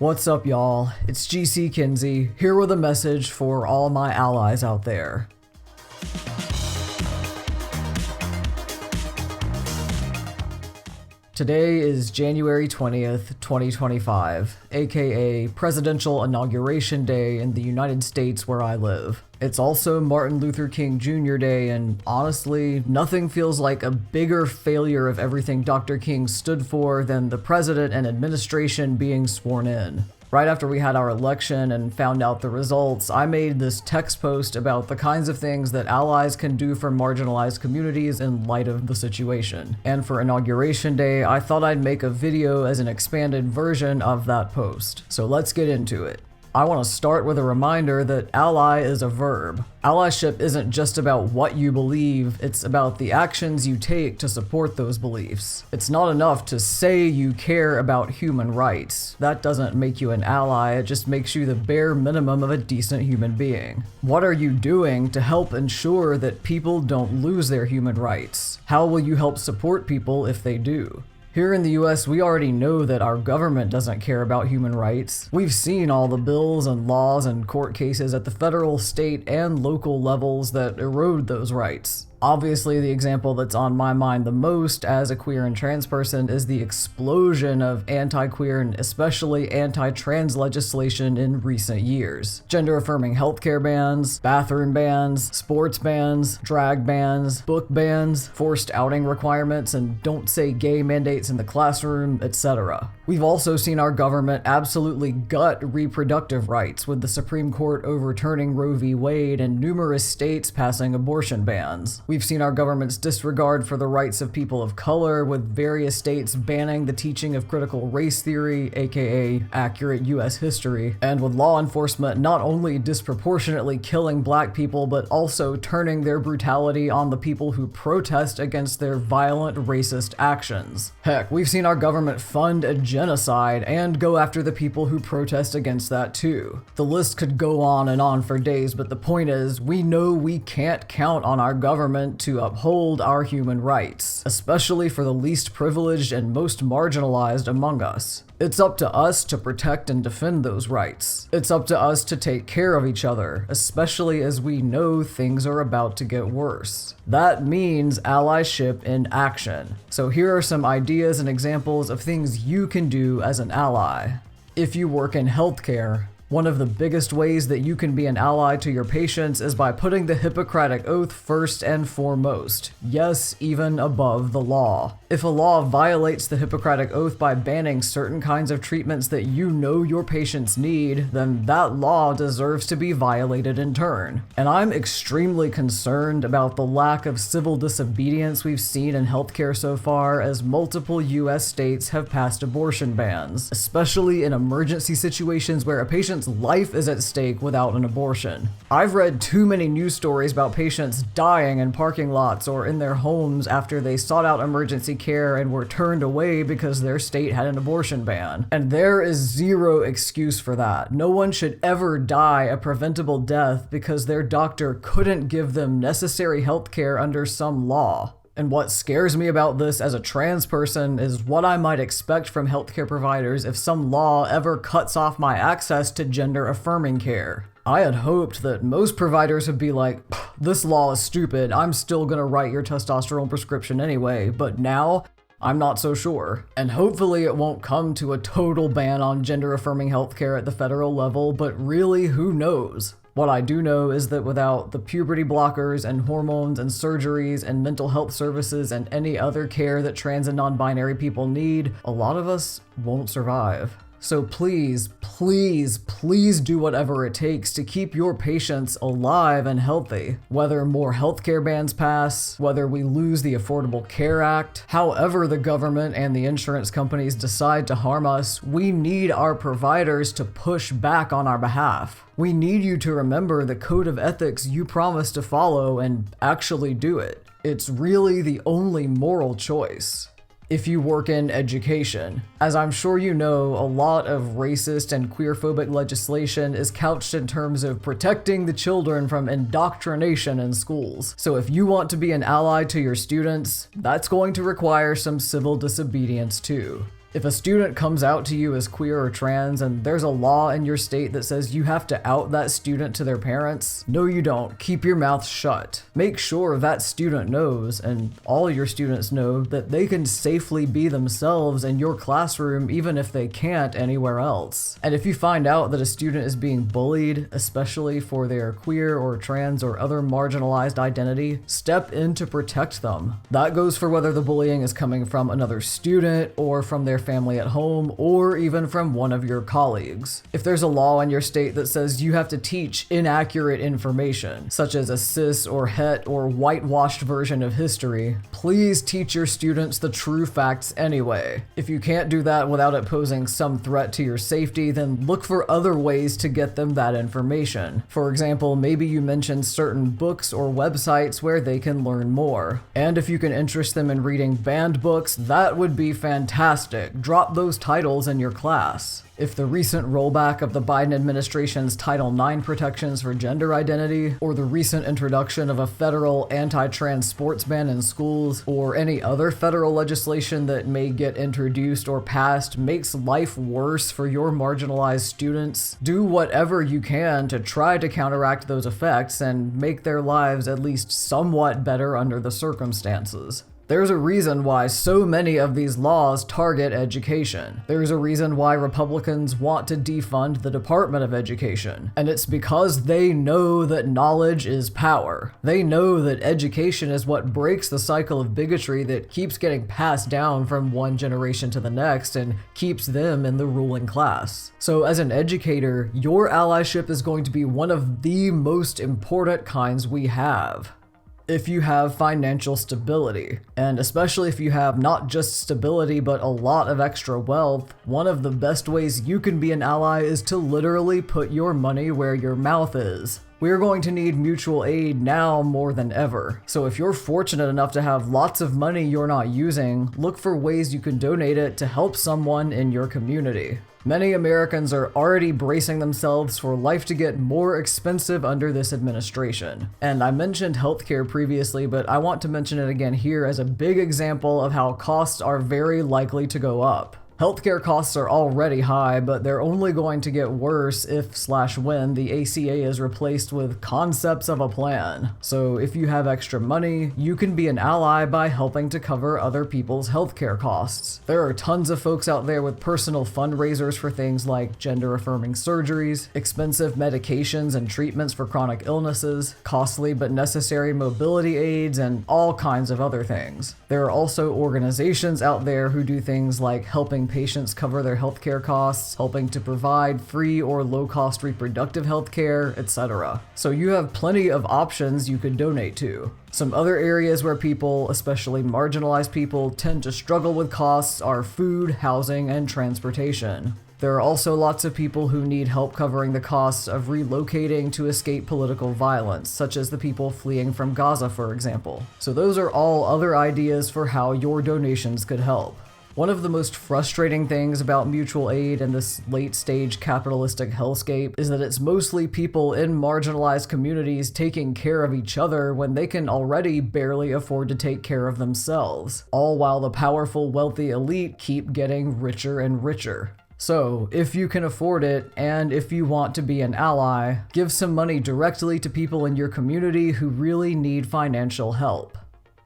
What's up, y'all? It's GC Kinsey, here with a message for all my allies out there. Today is January 20th, 2025, aka Presidential Inauguration Day in the United States where I live. It's also Martin Luther King Jr. Day, and honestly, nothing feels like a bigger failure of everything Dr. King stood for than the president and administration being sworn in. Right after we had our election and found out the results, I made this text post about the kinds of things that allies can do for marginalized communities in light of the situation. And for Inauguration Day, I thought I'd make a video as an expanded version of that post. So let's get into it. I want to start with a reminder that ally is a verb. Allyship isn't just about what you believe, it's about the actions you take to support those beliefs. It's not enough to say you care about human rights. That doesn't make you an ally, it just makes you the bare minimum of a decent human being. What are you doing to help ensure that people don't lose their human rights? How will you help support people if they do? Here in the US, we already know that our government doesn't care about human rights. We've seen all the bills and laws and court cases at the federal, state, and local levels that erode those rights. Obviously, the example that's on my mind the most as a queer and trans person is the explosion of anti-queer and especially anti-trans legislation in recent years. Gender-affirming healthcare bans, bathroom bans, sports bans, drag bans, book bans, forced outing requirements, and don't say gay mandates in the classroom, etc. We've also seen our government absolutely gut reproductive rights, with the Supreme Court overturning Roe v. Wade and numerous states passing abortion bans. We've seen our government's disregard for the rights of people of color, with various states banning the teaching of critical race theory, aka accurate US history, and with law enforcement not only disproportionately killing black people, but also turning their brutality on the people who protest against their violent racist actions. Heck, we've seen our government fund a genocide and go after the people who protest against that too. The list could go on and on for days, but the point is, we know we can't count on our government to uphold our human rights, especially for the least privileged and most marginalized among us. It's up to us to protect and defend those rights. It's up to us to take care of each other, especially as we know things are about to get worse. That means allyship in action. So here are some ideas and examples of things you can do as an ally. If you work in healthcare, one of the biggest ways that you can be an ally to your patients is by putting the Hippocratic Oath first and foremost. Yes, even above the law. If a law violates the Hippocratic Oath by banning certain kinds of treatments that you know your patients need, then that law deserves to be violated in turn. And I'm extremely concerned about the lack of civil disobedience we've seen in healthcare so far, as multiple US states have passed abortion bans, especially in emergency situations where a patient's life is at stake without an abortion. I've read too many news stories about patients dying in parking lots or in their homes after they sought out emergency care and were turned away because their state had an abortion ban. And there is zero excuse for that. No one should ever die a preventable death because their doctor couldn't give them necessary health care under some law. And what scares me about this as a trans person is what I might expect from healthcare providers if some law ever cuts off my access to gender-affirming care. I had hoped that most providers would be like, this law is stupid, I'm still gonna write your testosterone prescription anyway, but now, I'm not so sure. And hopefully it won't come to a total ban on gender-affirming healthcare at the federal level, but really, who knows? What I do know is that without the puberty blockers and hormones and surgeries and mental health services and any other care that trans and non-binary people need, a lot of us won't survive. So please, please, please do whatever it takes to keep your patients alive and healthy. Whether more healthcare bans pass, whether we lose the Affordable Care Act, however the government and the insurance companies decide to harm us, we need our providers to push back on our behalf. We need you to remember the code of ethics you promised to follow and actually do it. It's really the only moral choice. If you work in education, as I'm sure you know, a lot of racist and queerphobic legislation is couched in terms of protecting the children from indoctrination in schools. So if you want to be an ally to your students, that's going to require some civil disobedience too. If a student comes out to you as queer or trans and there's a law in your state that says you have to out that student to their parents, no you don't. Keep your mouth shut. Make sure that student knows, and all your students know, that they can safely be themselves in your classroom even if they can't anywhere else. And if you find out that a student is being bullied, especially for their queer or trans or other marginalized identity, step in to protect them. That goes for whether the bullying is coming from another student or from their family at home, or even from one of your colleagues. If there's a law in your state that says you have to teach inaccurate information, such as a cis or het or whitewashed version of history, please teach your students the true facts anyway. If you can't do that without it posing some threat to your safety, then look for other ways to get them that information. For example, maybe you mention certain books or websites where they can learn more. And if you can interest them in reading banned books, that would be fantastic. Drop those titles in your class. If the recent rollback of the Biden administration's Title IX protections for gender identity, or the recent introduction of a federal anti-trans sports ban in schools, or any other federal legislation that may get introduced or passed makes life worse for your marginalized students, do whatever you can to try to counteract those effects and make their lives at least somewhat better under the circumstances. There's a reason why so many of these laws target education. There's a reason why Republicans want to defund the Department of Education. And it's because they know that knowledge is power. They know that education is what breaks the cycle of bigotry that keeps getting passed down from one generation to the next and keeps them in the ruling class. So as an educator, your allyship is going to be one of the most important kinds we have. If you have financial stability, and especially if you have not just stability but a lot of extra wealth, one of the best ways you can be an ally is to literally put your money where your mouth is. We're going to need mutual aid now more than ever. So if you're fortunate enough to have lots of money you're not using, look for ways you can donate it to help someone in your community. Many Americans are already bracing themselves for life to get more expensive under this administration. And I mentioned healthcare previously, but I want to mention it again here as a big example of how costs are very likely to go up. Healthcare costs are already high, but they're only going to get worse if/when the ACA is replaced with concepts of a plan. So if you have extra money, you can be an ally by helping to cover other people's healthcare costs. There are tons of folks out there with personal fundraisers for things like gender-affirming surgeries, expensive medications and treatments for chronic illnesses, costly but necessary mobility aids, and all kinds of other things. There are also organizations out there who do things like helping patients cover their healthcare costs, helping to provide free or low-cost reproductive healthcare, etc. So you have plenty of options you could donate to. Some other areas where people, especially marginalized people, tend to struggle with costs are food, housing, and transportation. There are also lots of people who need help covering the costs of relocating to escape political violence, such as the people fleeing from Gaza, for example. So those are all other ideas for how your donations could help. One of the most frustrating things about mutual aid and this late-stage capitalistic hellscape is that it's mostly people in marginalized communities taking care of each other when they can already barely afford to take care of themselves, all while the powerful, wealthy elite keep getting richer and richer. So, if you can afford it, and if you want to be an ally, give some money directly to people in your community who really need financial help.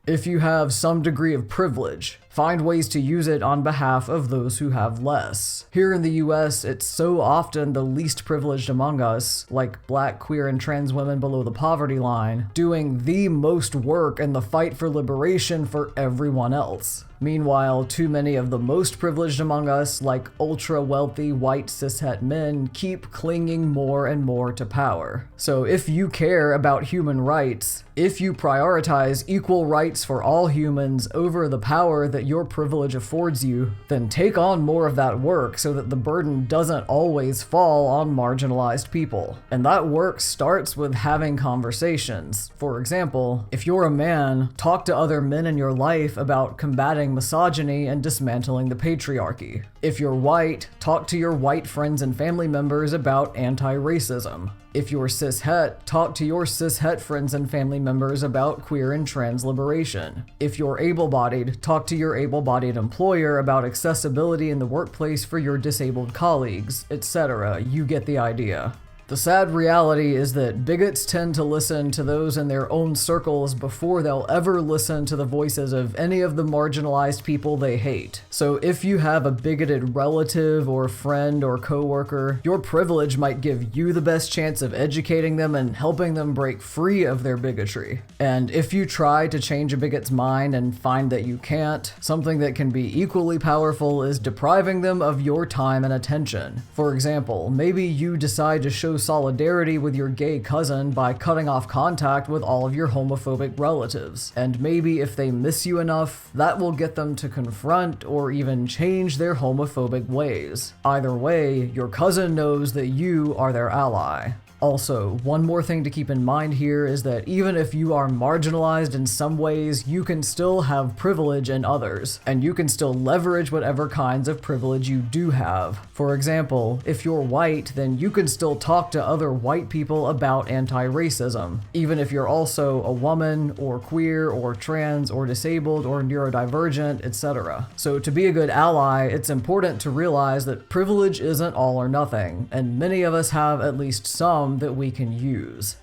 If you have some degree of privilege, find ways to use it on behalf of those who have less. Here in the US, it's so often the least privileged among us, like black, queer, and trans women below the poverty line, doing the most work in the fight for liberation for everyone else. Meanwhile, too many of the most privileged among us, like ultra-wealthy white cishet men, keep clinging more and more to power. So if you care about human rights, if you prioritize equal rights for all humans over the power that your privilege affords you, then take on more of that work so that the burden doesn't always fall on marginalized people. And that work starts with having conversations. For example, if you're a man, talk to other men in your life about combating combating misogyny and dismantling the patriarchy. If you're white, talk to your white friends and family members about anti-racism. If you're cishet, talk to your cishet friends and family members about queer and trans liberation. If you're able-bodied, talk to your able-bodied employer about accessibility in the workplace for your disabled colleagues, etc. You get the idea. The sad reality is that bigots tend to listen to those in their own circles before they'll ever listen to the voices of any of the marginalized people they hate. So if you have a bigoted relative or friend or coworker, your privilege might give you the best chance of educating them and helping them break free of their bigotry. And if you try to change a bigot's mind and find that you can't, something that can be equally powerful is depriving them of your time and attention. For example, maybe you decide to show solidarity with your gay cousin by cutting off contact with all of your homophobic relatives. And maybe if they miss you enough, that will get them to confront or even change their homophobic ways. Either way, your cousin knows that you are their ally. Also, one more thing to keep in mind here is that even if you are marginalized in some ways, you can still have privilege in others, and you can still leverage whatever kinds of privilege you do have. For example, if you're white, then you can still talk to other white people about anti-racism, even if you're also a woman, or queer, or trans, or disabled, or neurodivergent, etc. So to be a good ally, it's important to realize that privilege isn't all or nothing, and many of us have at least some that we can use.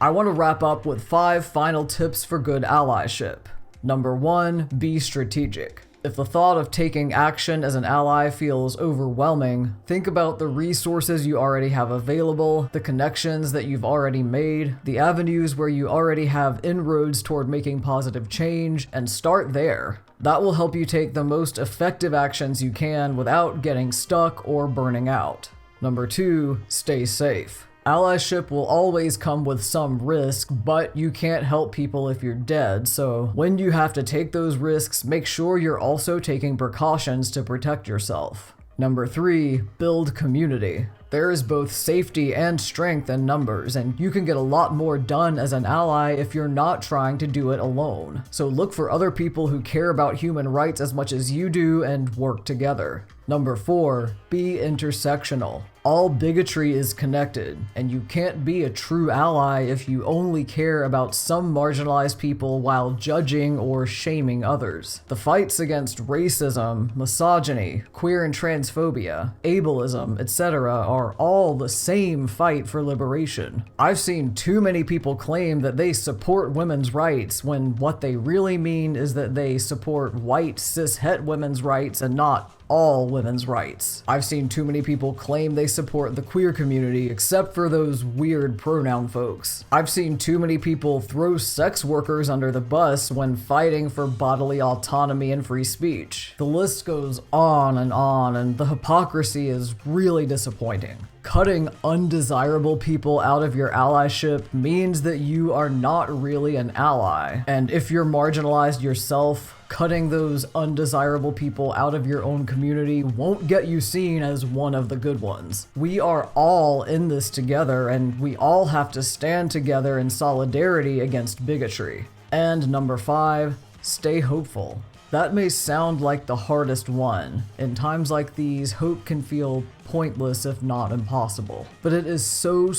I want to wrap up with 5 final tips for good allyship. Number 1, be strategic. If the thought of taking action as an ally feels overwhelming, think about the resources you already have available, the connections that you've already made, the avenues where you already have inroads toward making positive change, and start there. That will help you take the most effective actions you can without getting stuck or burning out. Number 2, stay safe. Allyship will always come with some risk, but you can't help people if you're dead, so when you have to take those risks, make sure you're also taking precautions to protect yourself. Number 3, build community. There is both safety and strength in numbers, and you can get a lot more done as an ally if you're not trying to do it alone. So look for other people who care about human rights as much as you do and work together. Number 4, be intersectional. All bigotry is connected, and you can't be a true ally if you only care about some marginalized people while judging or shaming others. The fights against racism, misogyny, queer and transphobia, ableism, etc. are all the same fight for liberation. I've seen too many people claim that they support women's rights when what they really mean is that they support white cis-het women's rights and not all women's rights. I've seen too many people claim they support the queer community except for those weird pronoun folks. I've seen too many people throw sex workers under the bus when fighting for bodily autonomy and free speech. The list goes on, and the hypocrisy is really disappointing. Cutting undesirable people out of your allyship means that you are not really an ally. And if you're marginalized yourself, cutting those undesirable people out of your own community won't get you seen as one of the good ones. We are all in this together, and we all have to stand together in solidarity against bigotry. And number 5, stay hopeful. That may sound like the hardest one. In times like these, hope can feel pointless if not impossible. But it is so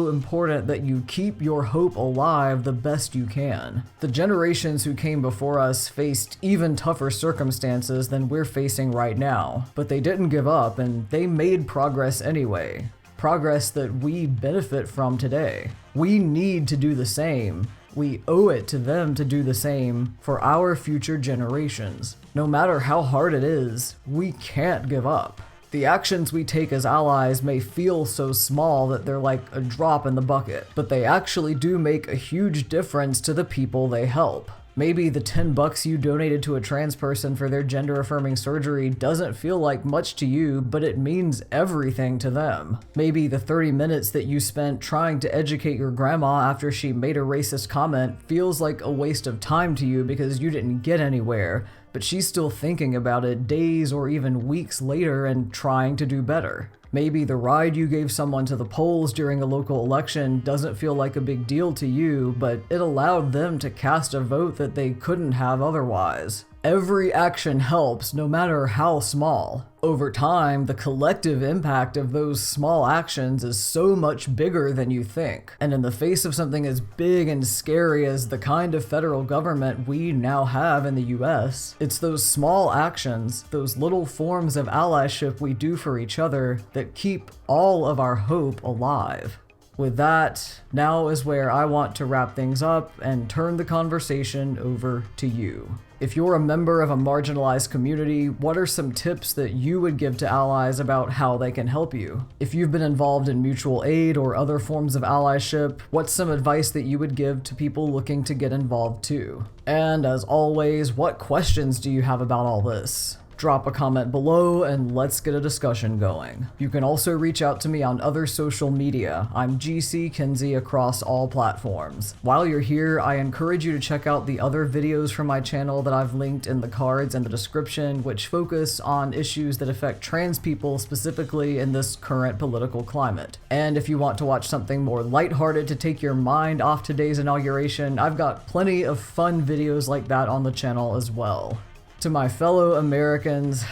important that you keep your hope alive the best you can. The generations who came before us faced even tougher circumstances than we're facing right now, but they didn't give up and they made progress anyway. Progress that we benefit from today. We need to do the same. We owe it to them to do the same for our future generations. No matter how hard it is, we can't give up. The actions we take as allies may feel so small that they're like a drop in the bucket, but they actually do make a huge difference to the people they help. Maybe the $10 you donated to a trans person for their gender-affirming surgery doesn't feel like much to you, but it means everything to them. Maybe the 30 minutes that you spent trying to educate your grandma after she made a racist comment feels like a waste of time to you because you didn't get anywhere, but she's still thinking about it days or even weeks later and trying to do better. Maybe the ride you gave someone to the polls during a local election doesn't feel like a big deal to you, but it allowed them to cast a vote that they couldn't have otherwise. Every action helps, no matter how small. Over time, the collective impact of those small actions is so much bigger than you think. And in the face of something as big and scary as the kind of federal government we now have in the US, it's those small actions, those little forms of allyship we do for each other that keep all of our hope alive. With that, now is where I want to wrap things up and turn the conversation over to you. If you're a member of a marginalized community, what are some tips that you would give to allies about how they can help you? If you've been involved in mutual aid or other forms of allyship, what's some advice that you would give to people looking to get involved too? And as always, what questions do you have about all this? Drop a comment below and let's get a discussion going. You can also reach out to me on other social media. I'm GC Kinsey across all platforms. While you're here, I encourage you to check out the other videos from my channel that I've linked in the cards and the description, which focus on issues that affect trans people specifically in this current political climate. And if you want to watch something more lighthearted to take your mind off today's inauguration, I've got plenty of fun videos like that on the channel as well. To my fellow Americans,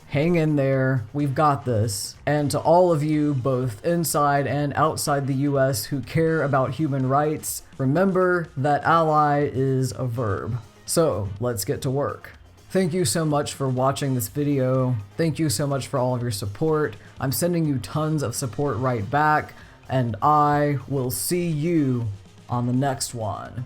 hang in there, we've got this. And to all of you, both inside and outside the US, who care about human rights, remember that ally is a verb. So let's get to work. Thank you so much for watching this video. Thank you so much for all of your support. I'm sending you tons of support right back, and I will see you on the next one.